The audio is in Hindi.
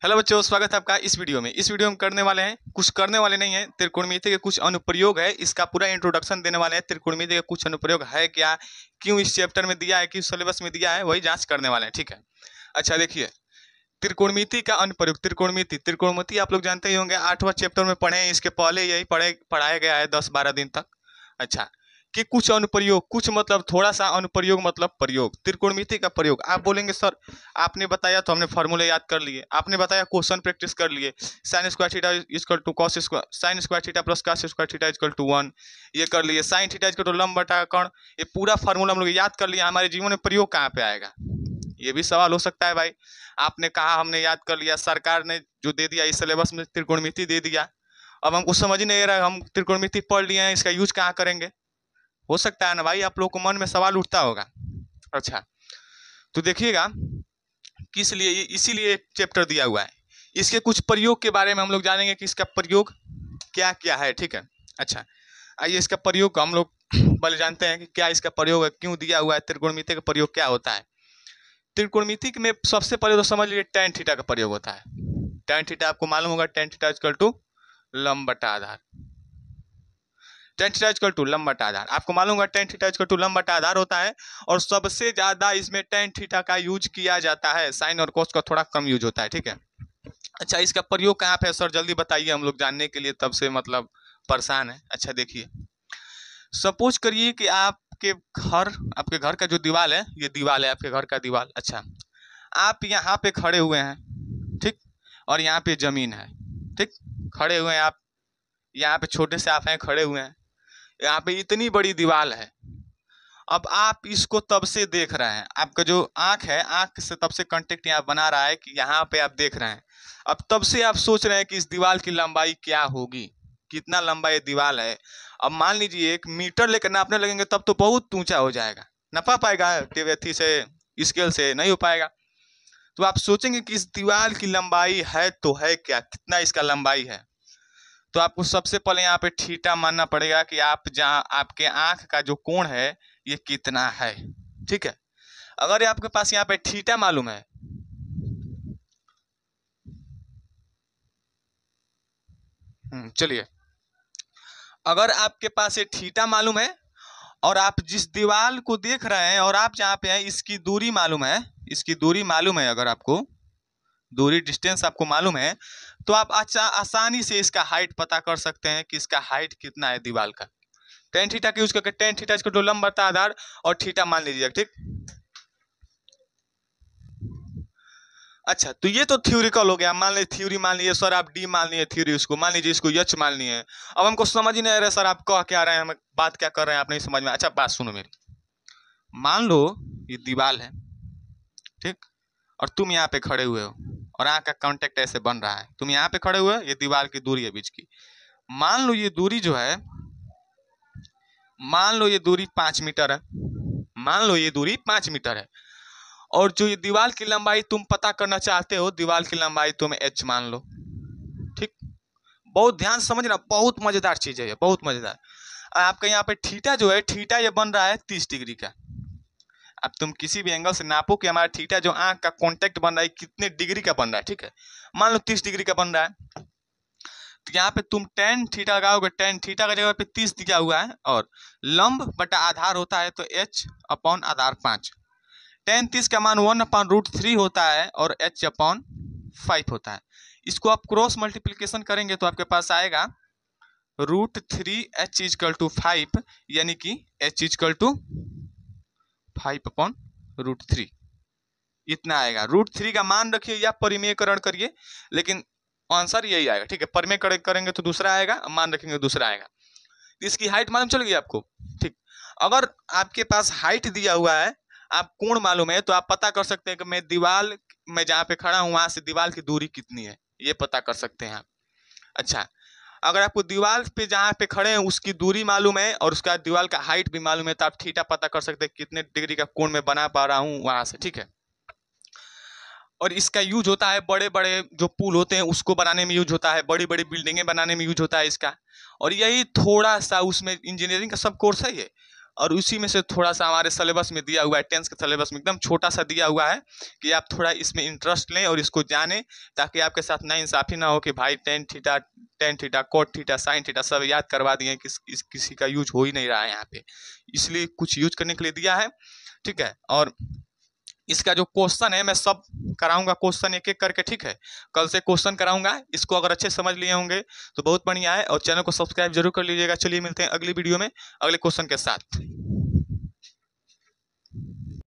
हेलो बच्चों, स्वागत है आपका इस वीडियो में। इस वीडियो में करने वाले हैं, कुछ करने वाले नहीं है, त्रिकोणमिति के कुछ अनुप्रयोग है, इसका पूरा इंट्रोडक्शन देने वाले हैं। त्रिकोणमिति के कुछ अनुप्रयोग है क्या, क्यों इस चैप्टर में दिया है, क्यों सिलेबस में दिया है, वही जांच करने वाले हैं। ठीक है, अच्छा देखिए, त्रिकोणमिति का अनुप्रयोग। त्रिकोणमिति आप लोग जानते ही होंगे, 8वां चैप्टर में पढ़े हैं, इसके पहले यही पढ़ाया गया है 10-12 दिन तक। अच्छा, कि कुछ अनुप्रयोग, कुछ मतलब थोड़ा सा अनुप्रयोग मतलब प्रयोग, त्रिकोणमिति का प्रयोग। आप बोलेंगे सर आपने बताया तो हमने फार्मूले याद कर लिए, आपने बताया क्वेश्चन प्रैक्टिस कर लिए, sine square theta equal to cos square, sine square theta plus cos square theta equal to 1, ये कर लिए, साइन थीटा इक्वल टू लंब बटा कोण, ये पूरा फार्मूला हम लोग याद कर लिया। हमारे जीवन में प्रयोग कहाँ पे आएगा, ये भी सवाल हो सकता है भाई। आपने कहा हमने याद कर लिया, सरकार ने जो दे दिया इस सिलेबस में त्रिकोणमिति दे दिया, अब हमको समझ नहीं आ रहा, हम त्रिकोणमिति पढ़ लिए हैं, इसका यूज कहाँ करेंगे। हो सकता है ना भाई, आप लोग को मन में सवाल उठता होगा। अच्छा, तो देखिएगा किस लिए, इसीलिए एक चैप्टर दिया हुआ है, इसके कुछ प्रयोग के बारे में हम लोग जानेंगे कि इसका प्रयोग क्या क्या है। ठीक है, अच्छा आइए इसका प्रयोग हम लोग पहले जानते हैं कि क्या इसका प्रयोग है, क्यों दिया हुआ है, त्रिकोणमिति का प्रयोग क्या होता है। त्रिकोणमिति में सबसे पहले तो समझ लीजिए tan थीटा का प्रयोग होता है। tan थीटा आपको मालूम होगा, tan थीटा इक्वल टू लंब बटा आधार। tan थीटा इक्वल टू लंब बटा आधार आपको मालूम होगा, tan थीटा इक्वल टू लंब बटा आधार होता है, और सबसे ज्यादा इसमें tan थीटा का यूज किया जाता है, साइन और कोस का थोड़ा कम यूज होता है। ठीक है, अच्छा इसका प्रयोग कहाँ पे है सर, जल्दी बताइए, हम लोग जानने के लिए तब से मतलब परेशान है। अच्छा देखिए, सपोज करिए कि आपके घर का जो दीवार है, ये दीवार है आपके घर का दीवार। अच्छा, आप यहाँ पे खड़े हुए हैं, ठीक, और यहाँ पे जमीन है, ठीक, खड़े हुए हैं आप, यहाँ पे छोटे से आप हैं खड़े हुए हैं, यहाँ पे इतनी बड़ी दीवार है। अब आप इसको तब से देख रहे हैं, आपका जो आँख है, आँख से तब से कांटेक्ट यहाँ बना रहा है कि यहाँ पे आप देख रहे हैं। अब तब से आप सोच रहे हैं कि इस दीवार की लंबाई क्या होगी, कितना लंबा ये दीवार है। अब मान लीजिए 1 मीटर लेकर नापने लगेंगे तब तो बहुत ऊंचा हो जाएगा, नपा पाएगा टेवेथी से, स्केल से नहीं हो पाएगा। तो आप सोचेंगे कि इस दीवार की लंबाई है तो है क्या, कितना इसका लंबाई है। तो आपको सबसे पहले यहाँ पे थीटा मानना पड़ेगा कि आप जहाँ आपके आंख का जो कोण है ये कितना है। ठीक है, अगर आपके पास यहाँ पे थीटा मालूम है, चलिए, अगर आपके पास ये थीटा मालूम है और आप जिस दीवार को देख रहे हैं और आप जहाँ पे हैं इसकी दूरी मालूम है, इसकी दूरी मालूम है, अगर आपको दूरी डिस्टेंस आपको मालूम है तो आप आसानी से इसका हाइट पता कर सकते हैं कि इसका हाइट कितना है दीवार का। tan थीटा का यूज करके, tan थीटा इसको लंब बटा आधार और थीटा मान लीजिएगा। ठीक, अच्छा तो ये तो थ्योरिकल हो गया, मान लीजिए थ्योरी मान लीजिए सर, आप डी मान लीजिए थ्योरी, उसको मान लीजिए, इसको एच मान लिए। अब हमको समझ ही नहीं आ रहा सर आप कह क्या रहे हैं, हम बात क्या कर रहे हैं, आप नहीं समझ में। अच्छा बात सुनो मेरी, मान लो ये दीवार है, ठीक, और तुम यहाँ पे खड़े हुए हो और आँख का कांटेक्ट ऐसे बन रहा है, तुम यहाँ पे खड़े हुए हो, ये दीवार की दूरी है बीच की। मान लो ये दूरी जो है, मान लो ये दूरी 5 मीटर है, मान लो ये दूरी 5 मीटर है, और जो ये दीवार की लंबाई तुम पता करना चाहते हो, दीवार की लंबाई तुम h मान लो। ठीक, बहुत ध्यान से समझना, बहुत मजेदार चीज है ये, बहुत मजेदार। आपका यहाँ पे थीटा जो है, थीटा ये बन रहा है 30 डिग्री का। अब तुम किसी भी एंगल से नापो कि हमारा थीटा जो आंख का कांटेक्ट बन रहा है कितने डिग्री का बन रहा है। ठीक है, मान लो 30 डिग्री का बन रहा है, तो यहाँ पे तुम tan थीटा लगाओगे, tan थीटा का जगह पे 30 दिया हुआ है, और लंब बटा आधार होता है तो h अपॉन आधार 5। tan 30 का मान 1/√3 होता है और h/5 होता है। इसको आप क्रॉस मल्टीप्लिकेशन करेंगे तो आपके पास आएगा √3h = 5, यानी कि h = 5/√3, इतना आएगा। √3 का मान रखिए या परिमेयकरण करिए, लेकिन आंसर यही आएगा। ठीक है, परिमेय करेंगे तो दूसरा आएगा, मान रखेंगे दूसरा आएगा। इसकी हाइट मालूम चल गई आपको। ठीक, अगर आपके पास हाइट दिया हुआ है, आप कोण मालूम है, तो आप पता कर सकते हैं कि मैं दीवार में जहाँ पे खड़ा हूँ वहां से दीवार की दूरी कितनी है, ये पता कर सकते हैं आप। अच्छा, अगर आपको दीवार पे जहाँ पे खड़े हैं उसकी दूरी मालूम है और उसका दीवार का हाइट भी मालूम है, तो आप थीटा पता कर सकते हैं कितने डिग्री का कोण मैं बना पा रहा हूँ वहां से। ठीक है, और इसका यूज होता है बड़े बड़े जो पुल होते हैं उसको बनाने में यूज होता है, बड़ी बड़ी बिल्डिंगें बनाने में यूज होता है इसका। और यही थोड़ा सा उसमें इंजीनियरिंग का सब कोर्स है ये, और उसी में से थोड़ा सा हमारे सिलेबस में दिया हुआ है, 10th के सिलेबस में एकदम छोटा सा दिया हुआ है कि आप थोड़ा इसमें इंटरेस्ट लें और इसको जानें, ताकि आपके साथ नाइंसाफ़ी ना हो कि भाई tan theta cot theta sine theta सब याद करवा दिए, किसी का यूज हो ही नहीं रहा है यहाँ पे, इसलिए कुछ यूज करने के लिए दिया है। ठीक है, और इसका जो क्वेश्चन है मैं सब कराऊंगा, क्वेश्चन एक एक करके। ठीक है, कल से क्वेश्चन कराऊंगा, इसको अगर अच्छे समझ लिए होंगे तो बहुत बढ़िया है, और चैनल को सब्सक्राइब जरूर कर लीजिएगा। चलिए मिलते हैं अगली वीडियो में अगले क्वेश्चन के साथ।